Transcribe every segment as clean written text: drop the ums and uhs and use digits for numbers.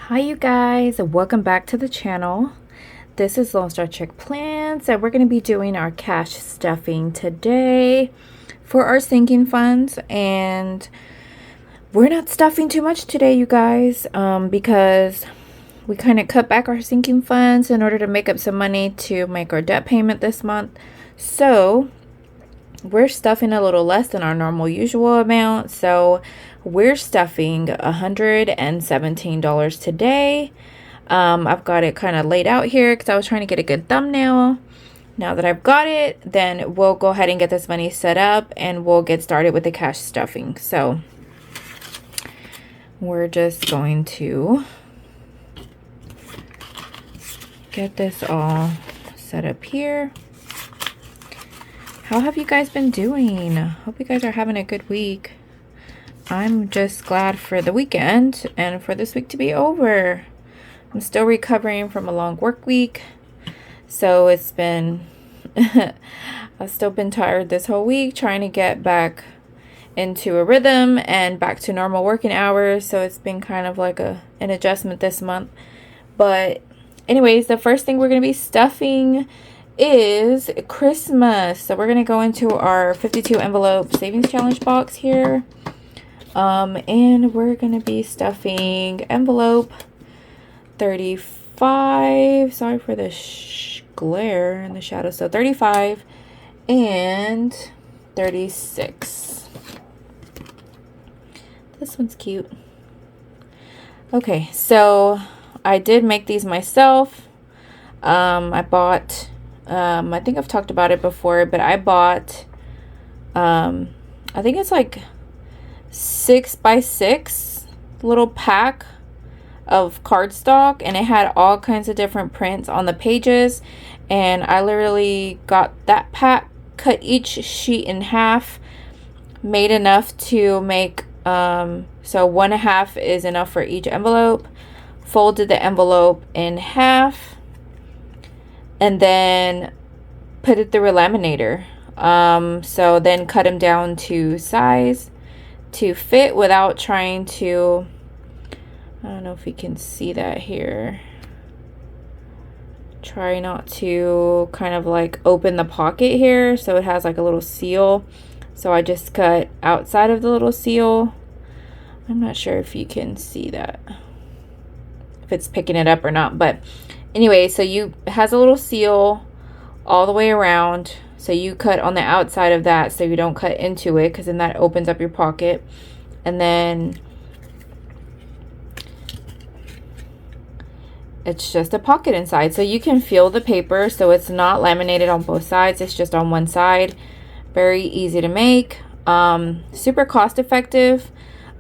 Hi you guys, welcome back to the channel. This is Lone Star Chick Plans, and we're going to be doing our cash stuffing today for our sinking funds. And we're not stuffing too much today, you guys, because we kind of cut back our sinking funds in order to make up some money to make our debt payment this month. So we're stuffing a little less than our normal usual amount. So we're stuffing $117 today. I've got it kind of laid out here because I was trying to get a good thumbnail. Now that I've got it, then we'll go ahead and get this money set up and we'll get started with the cash stuffing. So we're just going to get this all set up here. How have you guys been doing? Hope you guys are having a good week. I'm just glad for the weekend and for this week to be over. I'm still recovering from a long work week. So it's been, I've still been tired this whole week trying to get back into a rhythm and back to normal working hours. So it's been kind of like an adjustment this month. But anyways, the first thing we're going to be stuffing is Christmas. So we're going to go into our 52 envelope savings challenge box here. And we're going to be stuffing envelope 35. Sorry for the glare and the shadow. So 35 and 36. This one's cute. Okay, so I did make these myself. I bought, I think I've talked about it before, but I bought, I think it's like 6x6 little pack of cardstock, and it had all kinds of different prints on the pages, and I literally got that pack, cut each sheet in half, made enough to make so 1/2 is enough for each envelope, folded the envelope in half, and then put it through a laminator. So then cut them down to size to fit without trying to, I don't know if you can see that here. Try not to kind of like open the pocket here, so it has like a little seal. So I just cut outside of the little seal. I'm not sure if you can see that, if it's picking it up or not, but anyway, so it has a little seal all the way around. So you cut on the outside of that so you don't cut into it, because then that opens up your pocket. And then it's just a pocket inside. So you can feel the paper, so it's not laminated on both sides. It's just on one side. Very easy to make. Super cost effective.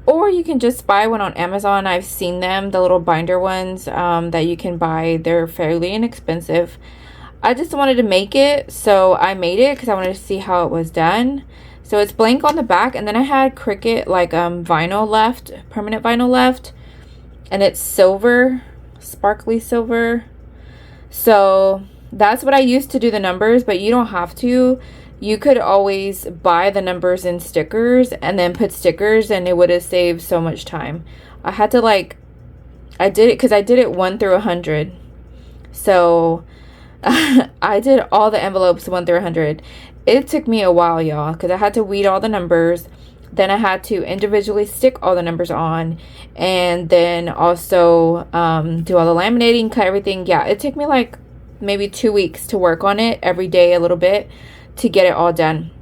Or you can just buy one on Amazon. I've seen them, the little binder ones that you can buy. They're fairly inexpensive. I just wanted to make it, so I made it because I wanted to see how it was done. So it's blank on the back, and then I had Cricut like vinyl left, permanent vinyl left, and it's silver, sparkly silver. So that's what I used to do the numbers, but you don't have to. You could always buy the numbers in stickers and then put stickers, and it would have saved so much time. I had to I did it because I did it 1 through 100. So I did all the envelopes 1 through 100. It took me a while, y'all, because I had to weed all the numbers. Then I had to individually stick all the numbers on, and then also do all the laminating, cut everything. Yeah, it took me like maybe 2 weeks to work on it every day a little bit to get it all done.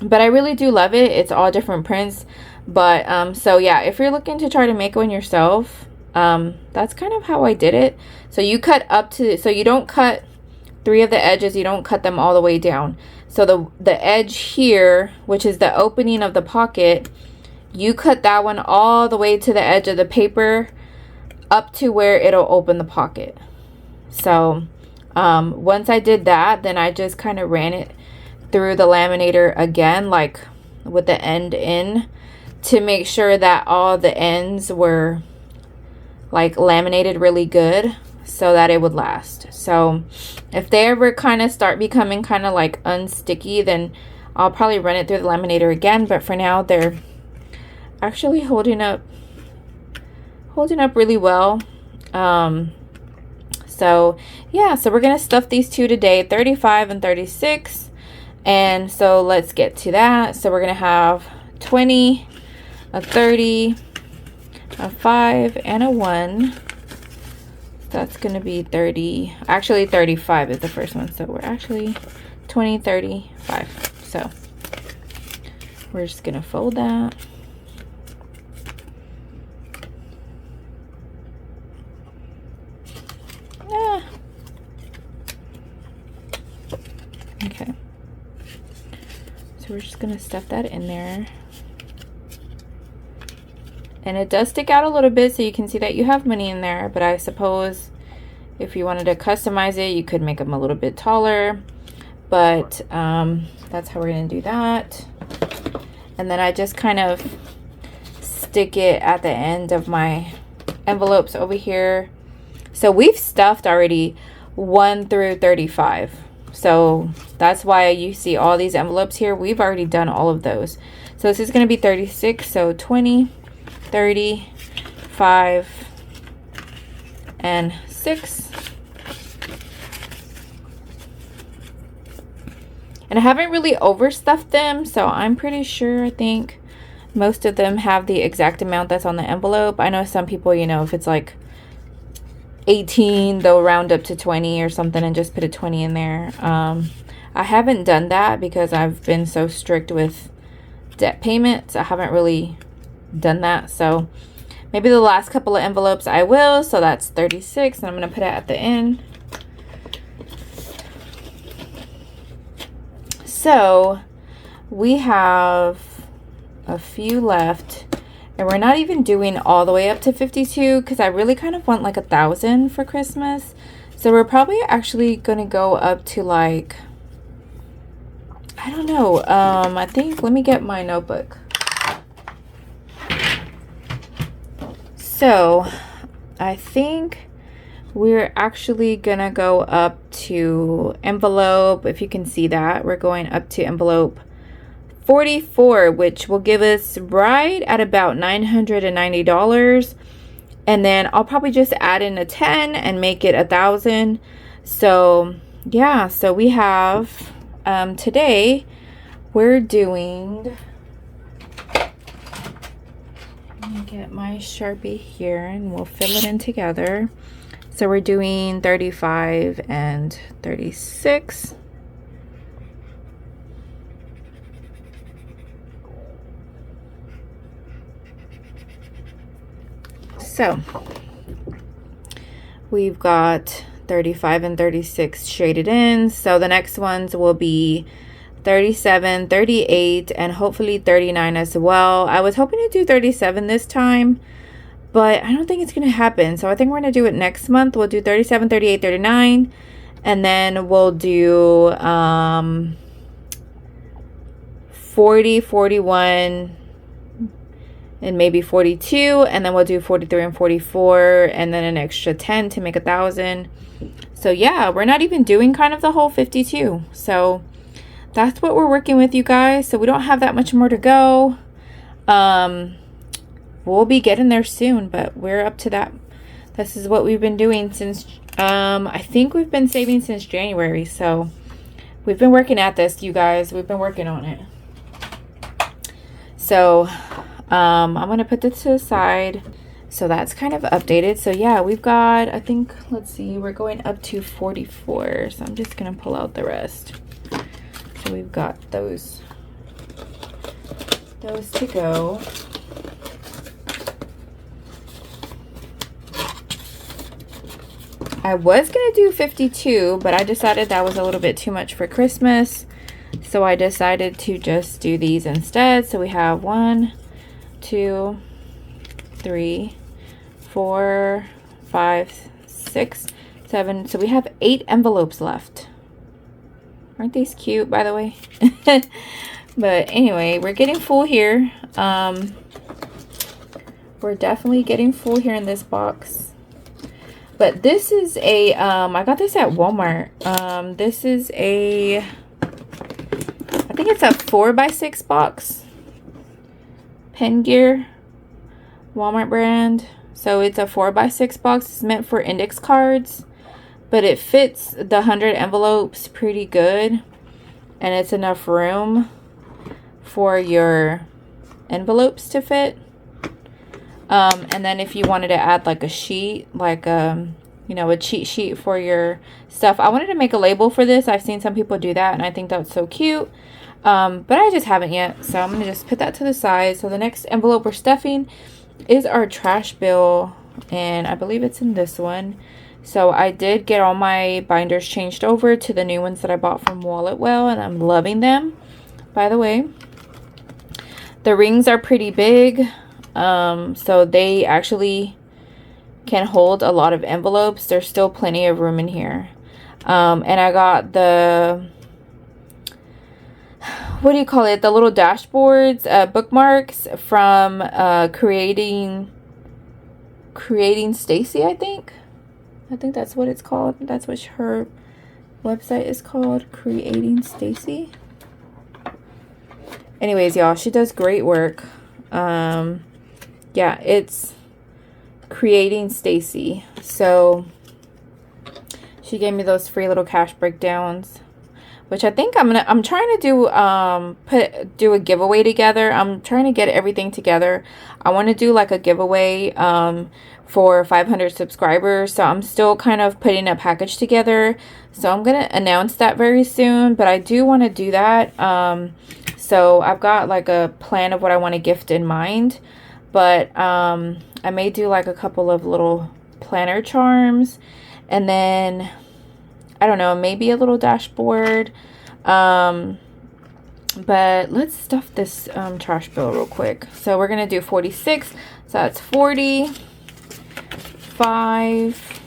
But I really do love it. It's all different prints. But so yeah, if you're looking to try to make one yourself, that's kind of how I did it. So you cut up to, so you don't cut 3 of the edges, you don't cut them all the way down. So the edge here, which is the opening of the pocket, you cut that one all the way to the edge of the paper up to where it'll open the pocket. So once I did that, then I just kind of ran it through the laminator again, like with the end in, to make sure that all the ends were like laminated really good, so that it would last. So if they ever kind of start becoming kind of like unsticky, then I'll probably run it through the laminator again. But for now, they're actually holding up really well. So yeah, so we're gonna stuff these two today, 35 and 36. And so let's get to that. So we're gonna have 20, a 30, a 5, and a 1. That's gonna be 30. Actually 35 is the first one, so we're actually 20, 35. So we're just gonna fold that. Okay, so we're just gonna stuff that in there, and it does stick out a little bit, so you can see that you have money in there. But I suppose if you wanted to customize it, you could make them a little bit taller, but that's how we're gonna do that. And then I just kind of stick it at the end of my envelopes over here. So we've stuffed already 1 through 35. So that's why you see all these envelopes here. We've already done all of those. So this is going to be 36. So 20, 30, 5, and 6. And I haven't really overstuffed them, so I'm pretty sure, I think most of them have the exact amount that's on the envelope. I know some people, you know, if it's like 18, they'll round up to 20 or something and just put a 20 in there. I haven't done that because I've been so strict with debt payments. I haven't really done that. So maybe the last couple of envelopes I will. So that's 36, and I'm going to put it at the end. So we have a few left, and we're not even doing all the way up to 52 because I really kind of want like 1,000 for Christmas. So we're probably actually going to go up to like, I don't know. I think, let me get my notebook. So I think we're actually gonna go up to envelope, if you can see that, we're going up to envelope 44, which will give us right at about $990. And then I'll probably just add in a 10 and make it 1,000. So yeah, so we have today we're doing, let me get my Sharpie here and we'll fill it in together. So we're doing 35 and 36. So we've got 35 and 36 shaded in. So the next ones will be 37, 38, and hopefully 39 as well. I was hoping to do 37 this time, but I don't think it's going to happen. So I think we're going to do it next month. We'll do 37, 38, 39, and then we'll do 40, 41, and maybe 42, and then we'll do 43 and 44, and then an extra 10 to make 1,000. So yeah, we're not even doing kind of the whole 52. So that's what we're working with, you guys. So we don't have that much more to go. We'll be getting there soon, but we're up to that. This is what we've been doing since I think we've been saving since January. So we've been working at this, you guys. We've been working on it. So I'm gonna put this to the side. So that's kind of updated. So yeah, we've got, I think, let's see, we're going up to 44. So I'm just gonna pull out the rest. So we've got those to go. I was gonna do 52, but I decided that was a little bit too much for Christmas. So I decided to just do these instead. So we have 1, 2, 3, 4, 5, 6, 7. So we have 8 envelopes left. Aren't these cute, by the way? But anyway, we're getting full here. We're definitely getting full here in this box. But this is a, I got this at Walmart. This is a, I think it's a 4x6 box. Pen Gear, Walmart brand. So it's a 4x6 box. It's meant for index cards, but it fits the 100 envelopes pretty good, and it's enough room for your envelopes to fit. And then if you wanted to add like a sheet, like you know, a cheat sheet for your stuff. I wanted to make a label for this. I've seen some people do that, and I think that's so cute. But I just haven't yet, so I'm gonna just put that to the side. So the next envelope we're stuffing is our trash bill, and I believe it's in this one. So I did get all my binders changed over to the new ones that I bought from Walletwell, and I'm loving them, by the way. The rings are pretty big, so they actually can hold a lot of envelopes. There's still plenty of room in here. And I got the, what do you call it, the little dashboards, bookmarks from Creating Stacy, I think that's what it's called. That's what her website is called, Creating Stacy. Anyways, y'all, she does great work. Yeah, it's Creating Stacy. So she gave me those free little cash breakdowns, which I think I'm trying to do a giveaway together. I'm trying to get everything together. I want to do like a giveaway for 500 subscribers. So I'm still kind of putting a package together. So I'm going to announce that very soon, but I do want to do that. So I've got like a plan of what I want to gift in mind, but I may do like a couple of little planner charms, and then I don't know, maybe a little dashboard. But let's stuff this trash bill real quick. So we're gonna do 46. So that's 40, 5,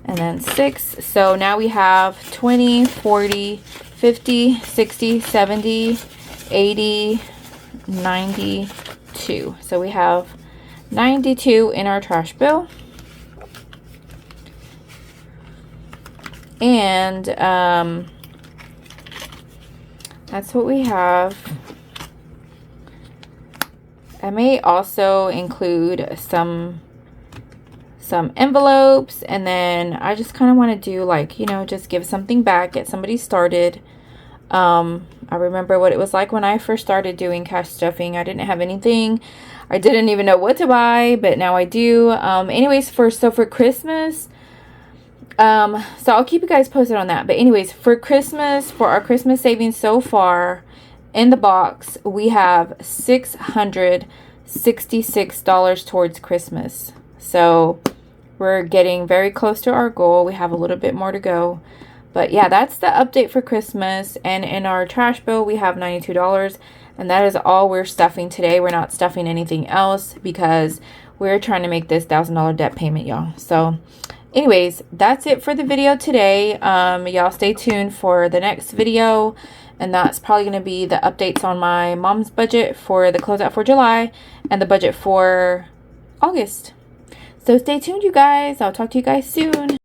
and then 6. So now we have 20, 40, 50, 60, 70, 80, 92. So we have 92 in our trash bill. And that's what we have. I may also include some envelopes, and then I just kind of want to do like, you know, just give something back, get somebody started. I remember what it was like when I first started doing cash stuffing. I didn't have anything. I didn't even know what to buy, but now I do. Anyways, for Christmas, so I'll keep you guys posted on that. But anyways, for Christmas, for our Christmas savings so far in the box, we have $666 towards Christmas. So we're getting very close to our goal. We have a little bit more to go. But yeah, that's the update for Christmas. And in our trash bill, we have $92. And that is all we're stuffing today. We're not stuffing anything else because we're trying to make this $1,000 debt payment, y'all. So anyways, that's it for the video today. Y'all stay tuned for the next video. And that's probably going to be the updates on my mom's budget for the closeout for July and the budget for August. So stay tuned, you guys. I'll talk to you guys soon.